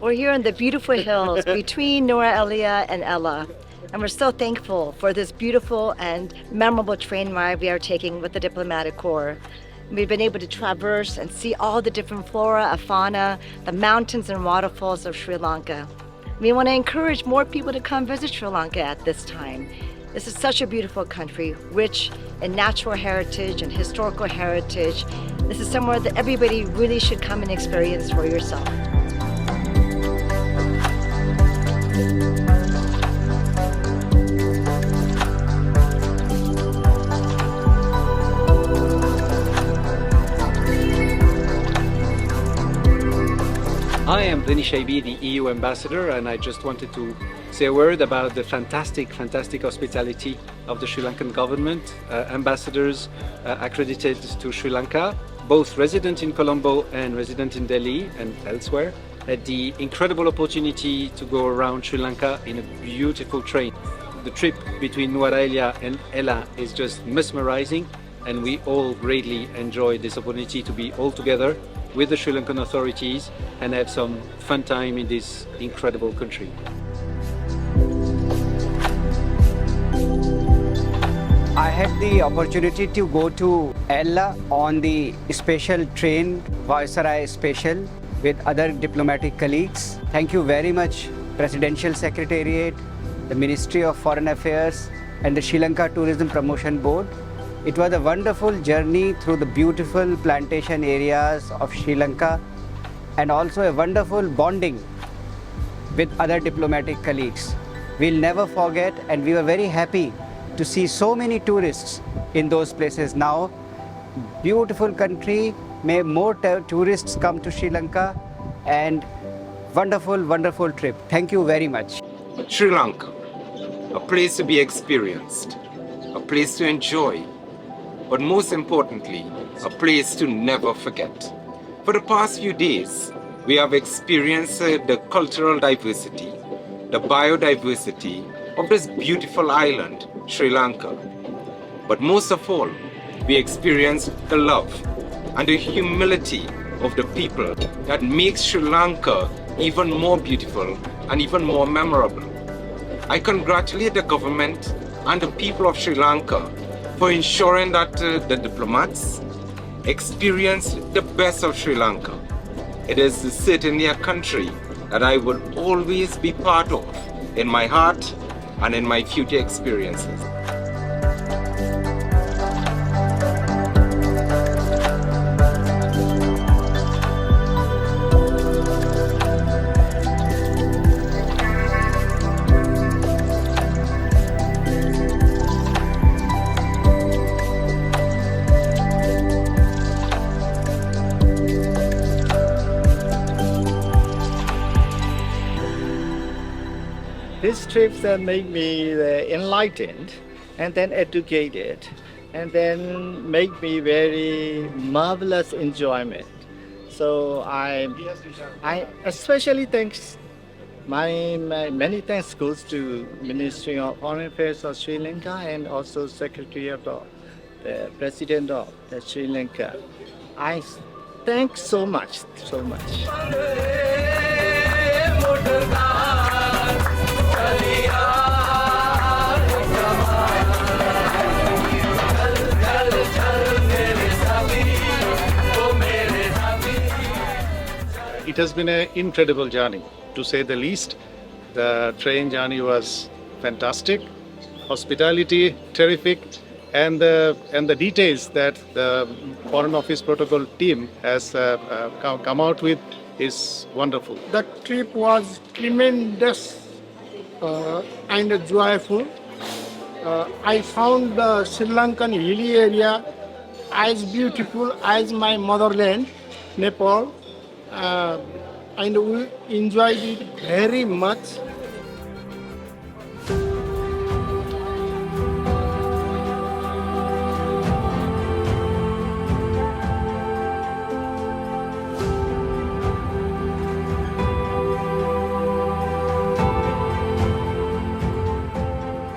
We're here in the beautiful hills between Nuwara Eliya and Ella, and we're so thankful for this beautiful and memorable train ride we are taking with the Diplomatic Corps. We've been able to traverse and see all the different flora and fauna, the mountains and waterfalls of Sri Lanka. We want to encourage more people to come visit Sri Lanka at this time. This is such a beautiful country, rich in natural heritage and historical heritage. This is somewhere that everybody really should come and experience for yourself. I am Dinesh Aibi, the EU ambassador, and I just wanted to say a word about the fantastic hospitality of the Sri Lankan government. Ambassadors accredited to Sri Lanka, both resident in Colombo and resident in Delhi and elsewhere, had the incredible opportunity to go around Sri Lanka in a beautiful train. The trip between Nuwara Eliya and Ella is just mesmerizing, and we all greatly enjoyed this opportunity to be all together with the Sri Lankan authorities and have some fun time in this incredible country. I had the opportunity to go to Ella on the special train, Viceroy Special, with other diplomatic colleagues. Thank you very much, Presidential Secretariat, the Ministry of Foreign Affairs, and the Sri Lanka Tourism Promotion Board. It was a wonderful journey through the beautiful plantation areas of Sri Lanka, and also a wonderful bonding with other diplomatic colleagues. We'll never forget, and we were very happy to see so many tourists in those places now. Beautiful country, may more tourists come to Sri Lanka, and wonderful trip. Thank you very much. Sri Lanka, a place to be experienced, a place to enjoy, but most importantly, a place to never forget. For the past few days, we have experienced the cultural diversity, the biodiversity of this beautiful island, Sri Lanka. But most of all, we experienced the love and the humility of the people that makes Sri Lanka even more beautiful and even more memorable. I congratulate the government and the people of Sri Lanka for ensuring that the diplomats experience the best of Sri Lanka. It is certainly a country that I will always be part of in my heart and in my future experiences. These trips make me enlightened and then educated and then make me very marvelous enjoyment. So I especially thanks many thanks goes to Ministry of Foreign Affairs of Sri Lanka and also Secretary of the President of Sri Lanka. I thank so much. It has been an incredible journey, to say the least. The train journey was fantastic, hospitality terrific, and the details that the Foreign Office Protocol team has come out with is wonderful. The trip was tremendous and joyful. I found the Sri Lankan hilly area as beautiful as my motherland, Nepal, uh, and we enjoyed it very much.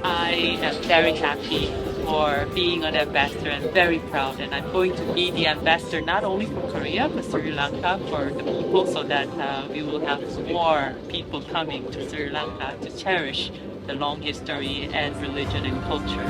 I am very happy for being an ambassador and very proud, and I'm going to be the ambassador not only for Korea but Sri Lanka for the people, so that we will have more people coming to Sri Lanka to cherish the long history and religion and culture.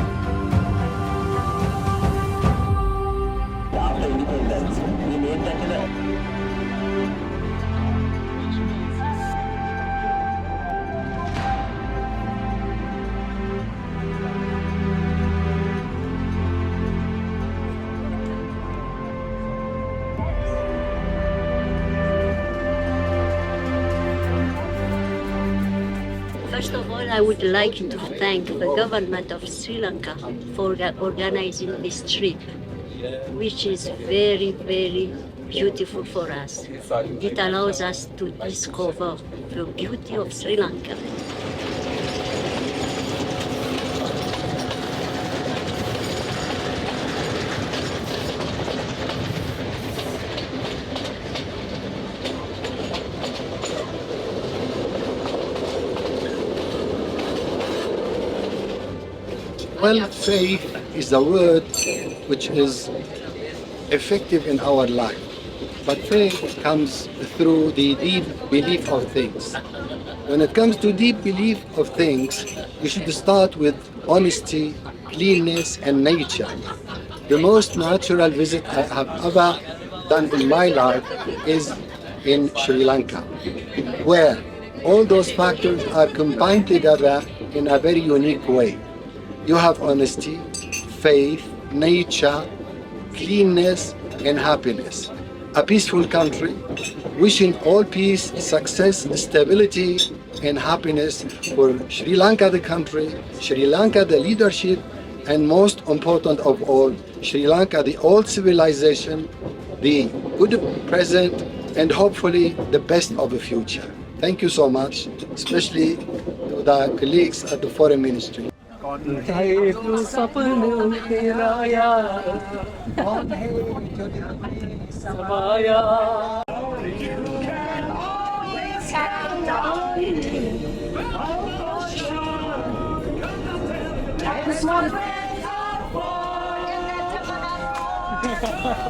First of all, I would like to thank the government of Sri Lanka for organizing this trip, which is very, very beautiful for us. It allows us to discover the beauty of Sri Lanka. Well, faith is a word which is effective in our life. But faith comes through the deep belief of things. When it comes to deep belief of things, you should start with honesty, cleanness, and nature. The most natural visit I have ever done in my life is in Sri Lanka, where all those factors are combined together in a very unique way. You have honesty, faith, nature, cleanness, and happiness. A peaceful country, wishing all peace, success, stability, and happiness for Sri Lanka the country, Sri Lanka the leadership, and most important of all, Sri Lanka the old civilization, the good present, and hopefully the best of the future. Thank you so much, especially to the colleagues at the Foreign Ministry.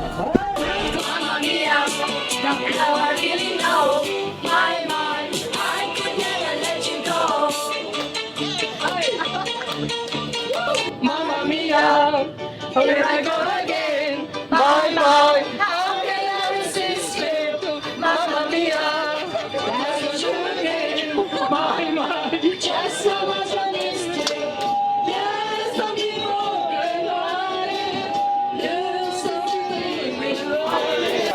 Mamma mia, now I really know my mind. I could never let you go. Mamma mia, here I go again. My mind, how can I resist it? Mamma mia, that's true again. My mind, just so much honesty. Yes, some people can hide it. Yes, some people will hide it.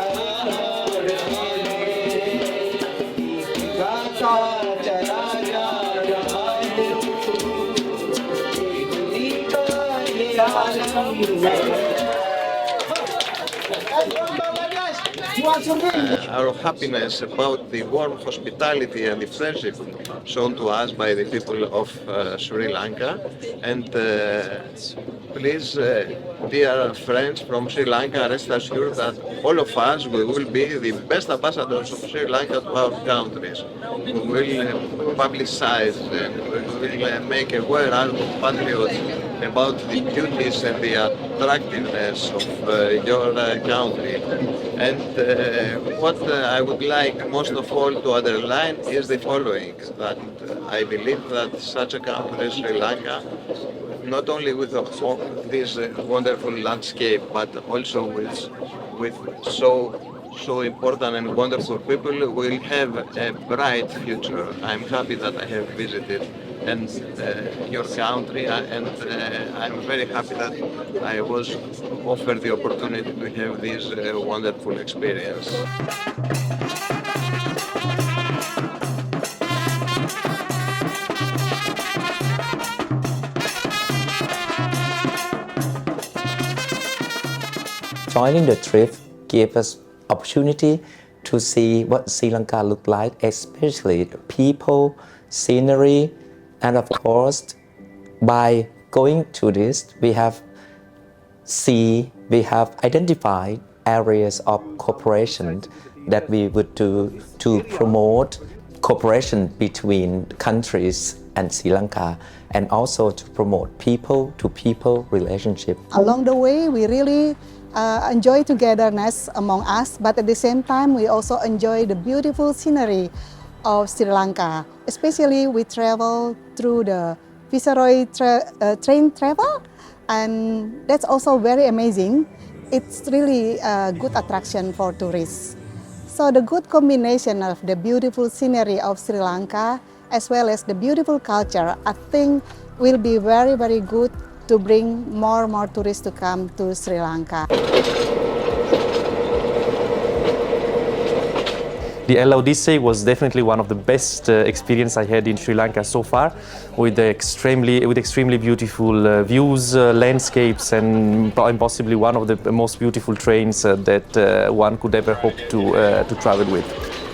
Our happiness about the warm hospitality and the friendship shown to us by the people of Sri Lanka. And please, dear friends from Sri Lanka, rest assured that all of us we will be the best ambassadors of Sri Lanka to our countries. We will publicize and we will make aware our compatriots about the beauties and the attractiveness of your country. And what I would like most of all to underline is the following, that I believe that such a country as Sri Lanka, not only with this wonderful landscape, but also with so important and wonderful people, will have a bright future. I'm happy that I have visited and your country, and I'm very happy that I was offered the opportunity to have this wonderful experience. joining the trip gave us opportunity to see what Sri Lanka looked like, especially the people, scenery, and of course, by going to this, we have identified areas of cooperation that we would do to promote cooperation between countries and Sri Lanka, and also to promote people-to-people relationship. Along the way, we really enjoy togetherness among us, but at the same time, we also enjoy the beautiful scenery of Sri Lanka. Especially, we travel through the Viceroy train travel, and that's also very amazing. It's really a good attraction for tourists. So the good combination of the beautiful scenery of Sri Lanka as well as the beautiful culture, I think will be very, very good to bring more and more tourists to come to Sri Lanka. The Odyssey was definitely one of the best experience I had in Sri Lanka so far, with extremely beautiful views, landscapes, and possibly one of the most beautiful trains that one could ever hope to travel with.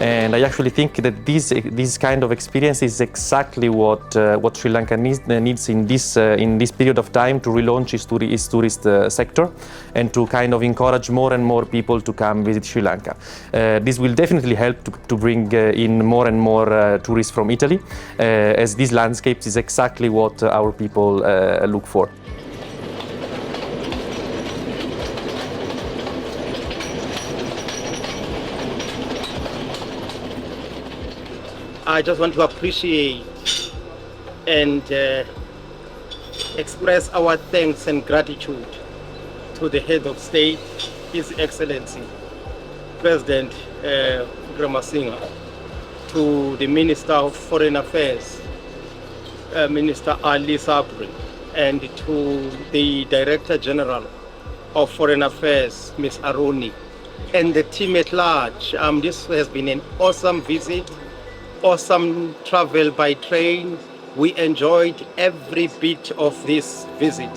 And I actually think that this kind of experience is exactly what Sri Lanka needs in this period of time to relaunch its tourist sector and to kind of encourage more and more people to come visit Sri Lanka. This will definitely help to bring in more and more tourists from Italy, as these landscapes is exactly what our people look for. I just want to appreciate and express our thanks and gratitude to the head of state, His Excellency, President Gramasinga, to the Minister of Foreign Affairs, Minister Ali Sabri, and to the Director General of Foreign Affairs, Ms. Aroni, and the team at large. This has been an awesome visit. Awesome travel by train. We enjoyed every bit of this visit.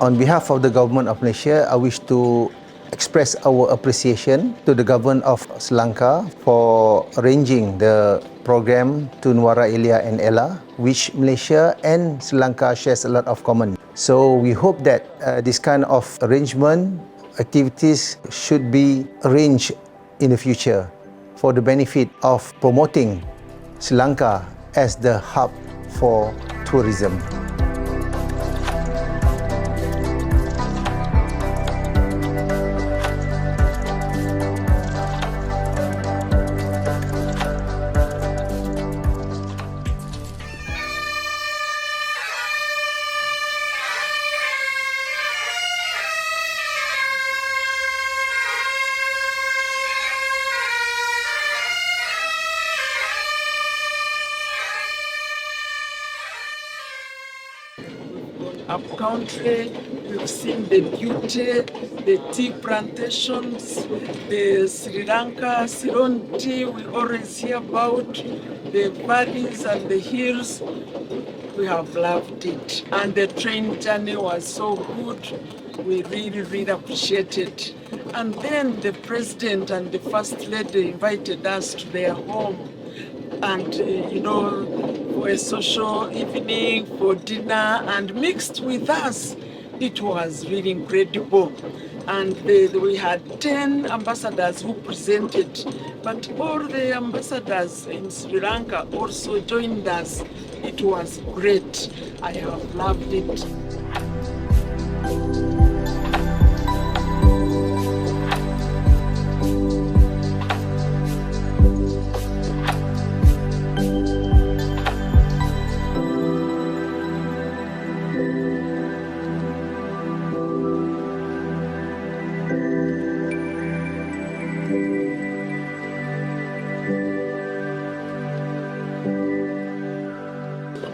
On behalf of the government of Malaysia, I wish to express our appreciation to the government of Sri Lanka for arranging the program to Nuwara Elia and Ella, which Malaysia and Sri Lanka shares a lot of common. So we hope that this kind of arrangement activities should be arranged in the future for the benefit of promoting Sri Lanka as the hub for tourism. Up country, we've seen the beauty, the tea plantations, the Sri Lanka serenity we always hear about, the valleys and the hills. We have loved it. And the train journey was so good. We really, really appreciate it. And then the President and the First Lady invited us to their home. And, for a social evening, for dinner, and mixed with us. It was really incredible. And we had 10 ambassadors who presented, but all the ambassadors in Sri Lanka also joined us. It was great. I have loved it.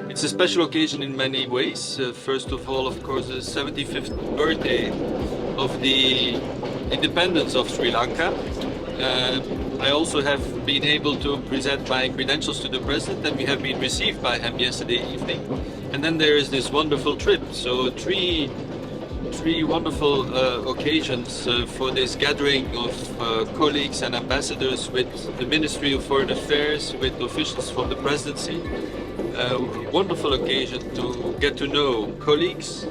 It's a special occasion in many ways. First of all, of course, the 75th birthday of the independence of Sri Lanka. I also have been able to present my credentials to the President, and we have been received by him yesterday evening. And then there is this wonderful trip. So three wonderful occasions for this gathering of colleagues and ambassadors with the Ministry of Foreign Affairs, with officials from the presidency. Wonderful occasion to get to know colleagues,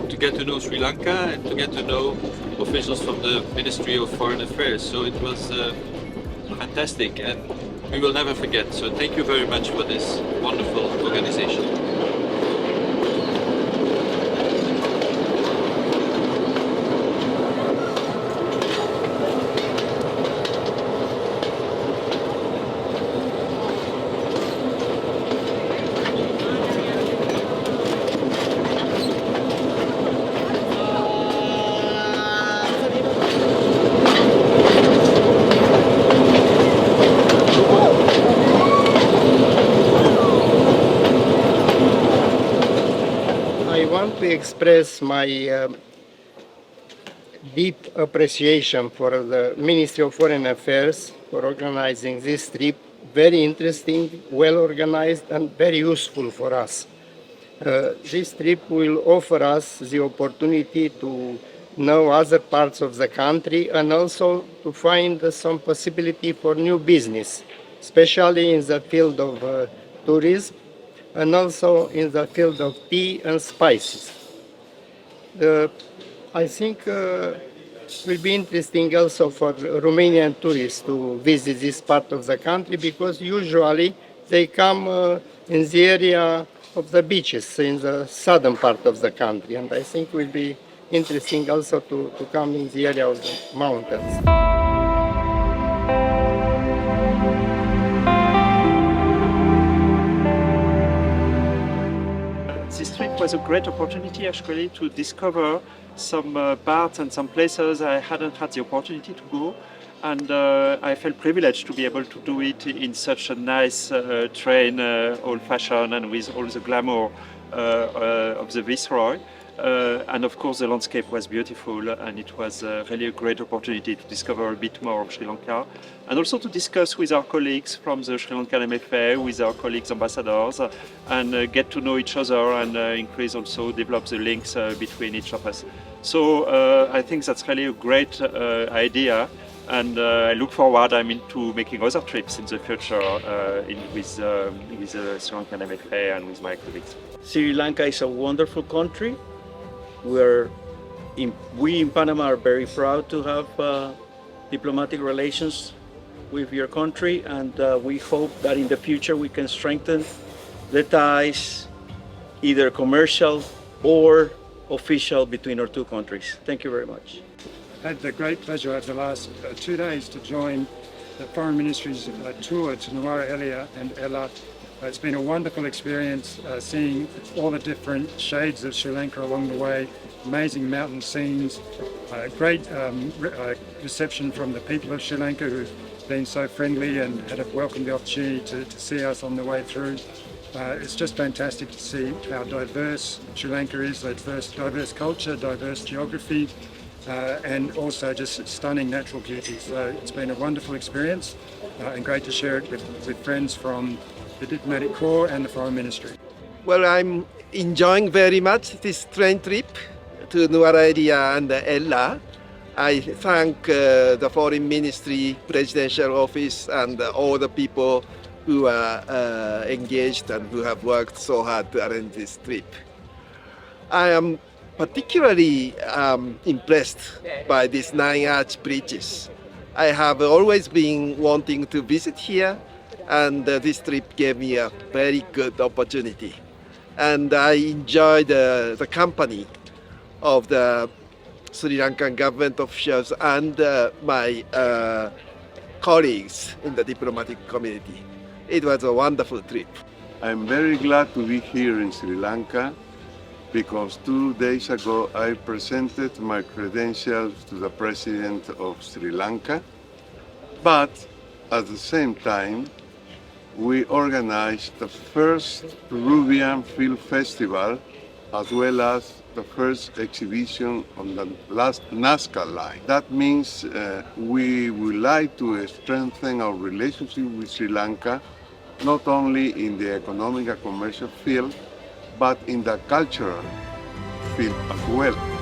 to get to know Sri Lanka, and to get to know officials from the Ministry of Foreign Affairs. So it was fantastic, and we will never forget. So thank you very much for this wonderful organization. I want to express my deep appreciation for the Ministry of Foreign Affairs for organizing this trip. Very interesting, well organized, and very useful for us. This trip will offer us the opportunity to know other parts of the country and also to find some possibility for new business, especially in the field of tourism and also in the field of tea and spices. I think it will be interesting also for Romanian tourists to visit this part of the country, because usually they come in the area of the beaches in the southern part of the country, and I think it will be interesting also to come in the area of the mountains. This trip was a great opportunity actually to discover some parts and some places I hadn't had the opportunity to go, and I felt privileged to be able to do it in such a nice train, old-fashioned and with all the glamour of the Viceroy. And of course the landscape was beautiful, and it was really a great opportunity to discover a bit more of Sri Lanka, and also to discuss with our colleagues from the Sri Lankan MFA, with our colleagues ambassadors, and get to know each other and increase also, develop the links between each of us. So I think that's really a great idea, and I look forward to making other trips in the future with the Sri Lankan MFA and with my colleagues. Sri Lanka is a wonderful country. We in Panama are very proud to have diplomatic relations with your country, and we hope that in the future we can strengthen the ties, either commercial or official, between our two countries. Thank you very much. I had the great pleasure over the last 2 days to join the Foreign Ministry's tour to Nuwara Eliya and Ella. It's been a wonderful experience seeing all the different shades of Sri Lanka along the way, amazing mountain scenes, great reception from the people of Sri Lanka who've been so friendly and had welcomed the opportunity to see us on the way through. It's just fantastic to see how diverse Sri Lanka is, diverse culture, diverse geography, and also just stunning natural beauty. So it's been a wonderful experience and great to share it with friends from the Diplomatic Corps and the Foreign Ministry. Well, I'm enjoying very much this train trip to Nuwara Eliya and Ella. I thank the Foreign Ministry, Presidential Office, and all the people who are engaged and who have worked so hard to arrange this trip. I am particularly impressed by these 9 arch bridges. I have always been wanting to visit here, and this trip gave me a very good opportunity. And I enjoyed the company of the Sri Lankan government officials and my colleagues in the diplomatic community. It was a wonderful trip. I'm very glad to be here in Sri Lanka because 2 days ago I presented my credentials to the President of Sri Lanka, but at the same time we organized the first Peruvian Film Festival as well as the first exhibition on the last Nazca line. That means we would like to strengthen our relationship with Sri Lanka, not only in the economic and commercial field, but in the cultural field as well.